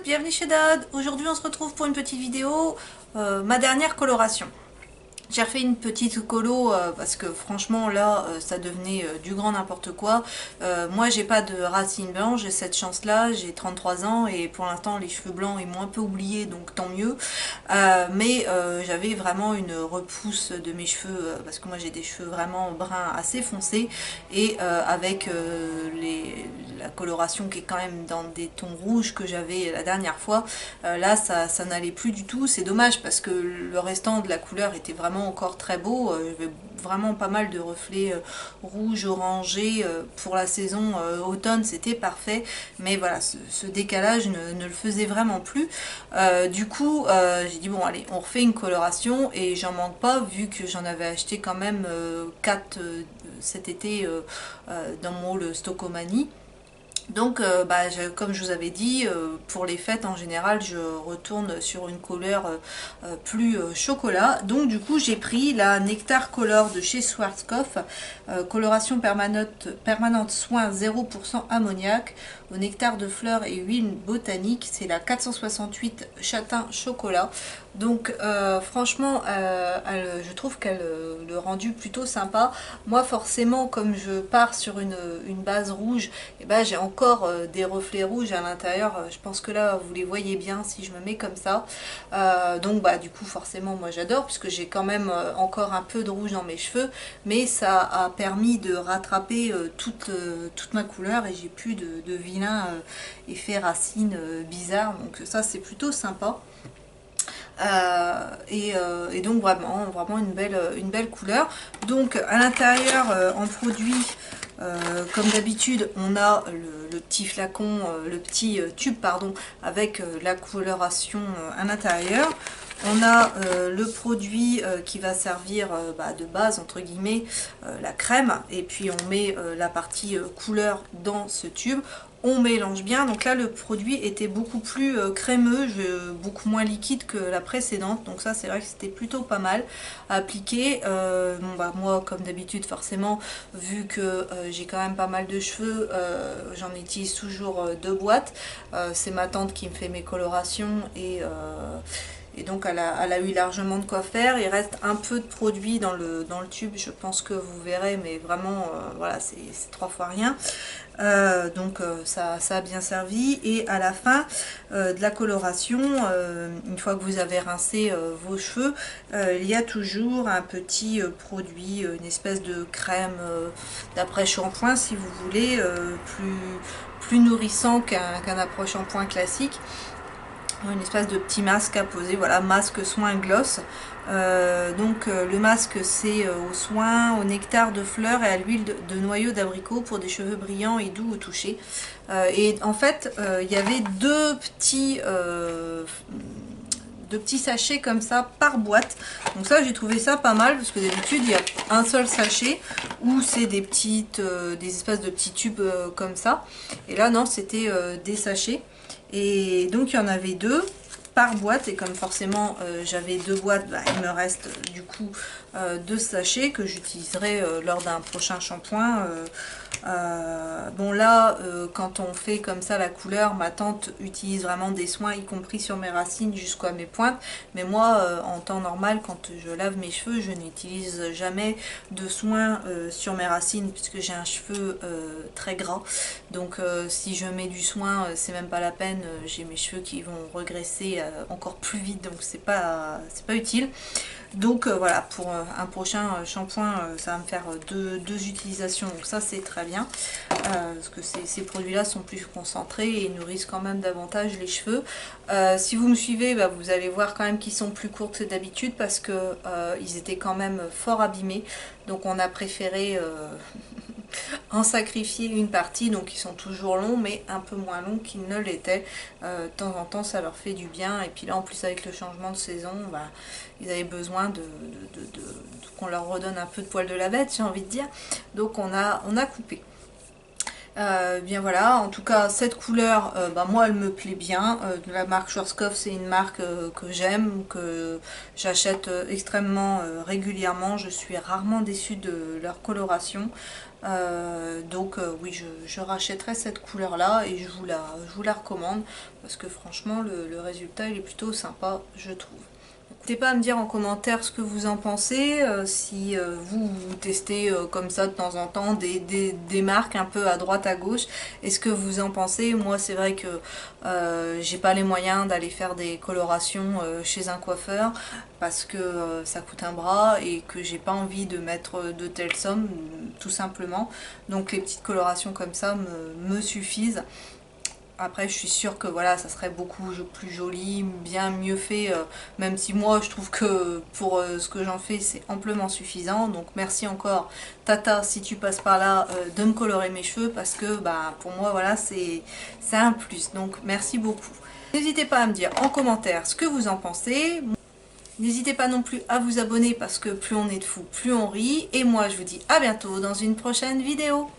bienvenue chez Dad. Aujourd'hui on se retrouve pour une petite vidéo, ma dernière coloration. J'ai refait une petite colo parce que franchement là ça devenait du grand n'importe quoi. Moi j'ai pas de racines blanches, j'ai cette chance là, j'ai 33 ans et pour l'instant les cheveux blancs ils m'ont un peu oublié donc tant mieux. Mais j'avais vraiment une repousse de mes cheveux parce que moi j'ai des cheveux vraiment bruns assez foncés et avec la coloration qui est quand même dans des tons rouges que j'avais la dernière fois, là ça n'allait plus du tout. C'est dommage parce que le restant de la couleur était vraiment encore très beau, j'avais vraiment pas mal de reflets rouge orangé pour la saison automne, c'était parfait, mais voilà ce décalage ne le faisait vraiment plus. Du coup j'ai dit bon allez on refait une coloration et j'en manque pas vu que j'en avais acheté quand même 4 cet été dans mon haul Stockomanie. Donc, comme je vous avais dit, pour les fêtes en général, je retourne sur une couleur plus chocolat. Donc, du coup, j'ai pris la Nectar Color de chez Schwarzkopf, coloration permanente soin 0% ammoniac, au nectar de fleurs et huile botanique. C'est la 468 châtain chocolat. Donc, franchement, je trouve qu'elle le rendu plutôt sympa. Moi, forcément, comme je pars sur une base rouge, et ben, j'ai encore des reflets rouges à l'intérieur. Je pense que là vous les voyez bien si je me mets comme ça. Donc du coup forcément moi j'adore puisque j'ai quand même encore un peu de rouge dans mes cheveux, mais ça a permis de rattraper toute ma couleur et j'ai plus de vilain effet racine bizarre, donc ça c'est plutôt sympa. Et donc vraiment une belle couleur. Donc à l'intérieur en produit, comme d'habitude on a le petit flacon, le petit tube pardon, avec la coloration à l'intérieur. On a le produit qui va servir de base entre guillemets, la crème, et puis on met la partie couleur dans ce tube. On mélange bien, donc là le produit était beaucoup plus crémeux, beaucoup moins liquide que la précédente, donc ça c'est vrai que c'était plutôt pas mal à appliquer. Moi comme d'habitude forcément, vu que j'ai quand même pas mal de cheveux, j'en utilise toujours 2 boîtes. C'est ma tante qui me fait mes colorations et donc elle a eu largement de quoi faire. Il reste un peu de produit dans le tube, je pense que vous verrez, mais vraiment voilà c'est 3 fois rien. Ça a bien servi. Et à la fin de la coloration, une fois que vous avez rincé vos cheveux, il y a toujours un petit produit, une espèce de crème d'après-shampoing si vous voulez, plus nourrissant qu'un après-shampoing classique. Une espèce de petit masque à poser, voilà, masque soin gloss. Le masque c'est au soin, au nectar de fleurs et à l'huile de noyau d'abricot pour des cheveux brillants et doux au toucher. Et en fait il y avait deux petits sachets comme ça par boîte, donc ça j'ai trouvé ça pas mal parce que d'habitude il y a un seul sachet où c'est des espèces de petits tubes comme ça, et là non, c'était des sachets. Et donc il y en avait 2 par boîte, et comme forcément j'avais 2 boîtes, il me reste du coup 2 sachets que j'utiliserai lors d'un prochain shampoing. Bon là quand on fait comme ça la couleur, ma tante utilise vraiment des soins y compris sur mes racines jusqu'à mes pointes, mais moi en temps normal quand je lave mes cheveux je n'utilise jamais de soins sur mes racines puisque j'ai un cheveu très gras, donc si je mets du soin c'est même pas la peine, j'ai mes cheveux qui vont regresser encore plus vite, donc c'est pas utile. Donc voilà, pour un prochain shampoing ça va me faire deux utilisations, donc ça c'est très bien parce que ces produits là sont plus concentrés et nourrissent quand même davantage les cheveux. Si vous me suivez, vous allez voir quand même qu'ils sont plus courts que d'habitude parce que ils étaient quand même fort abîmés, donc on a préféré en sacrifier une partie, donc ils sont toujours longs mais un peu moins longs qu'ils ne l'étaient. De temps en temps ça leur fait du bien, et puis là en plus avec le changement de saison, ils avaient besoin qu'on leur redonne un peu de poil de la bête, j'ai envie de dire, donc on a coupé. Bien voilà, en tout cas cette couleur, moi elle me plaît bien. De la marque Schwarzkopf, c'est une marque que j'aime, que j'achète extrêmement régulièrement. Je suis rarement déçue de leur coloration. Donc oui, je rachèterai cette couleur là et je vous la recommande parce que franchement le résultat il est plutôt sympa, je trouve. N'hésitez pas à me dire en commentaire ce que vous en pensez, si vous testez comme ça de temps en temps des marques un peu à droite à gauche, est-ce que vous en pensez? Moi c'est vrai que j'ai pas les moyens d'aller faire des colorations chez un coiffeur parce que ça coûte un bras et que j'ai pas envie de mettre de telles sommes tout simplement, donc les petites colorations comme ça me suffisent. Après, je suis sûre que voilà, ça serait beaucoup plus joli, bien mieux fait, même si moi je trouve que pour ce que j'en fais, c'est amplement suffisant. Donc merci encore Tata, si tu passes par là, de me colorer mes cheveux parce que bah, pour moi, voilà, c'est un plus. Donc merci beaucoup. N'hésitez pas à me dire en commentaire ce que vous en pensez. N'hésitez pas non plus à vous abonner parce que plus on est de fous, plus on rit. Et moi, je vous dis à bientôt dans une prochaine vidéo.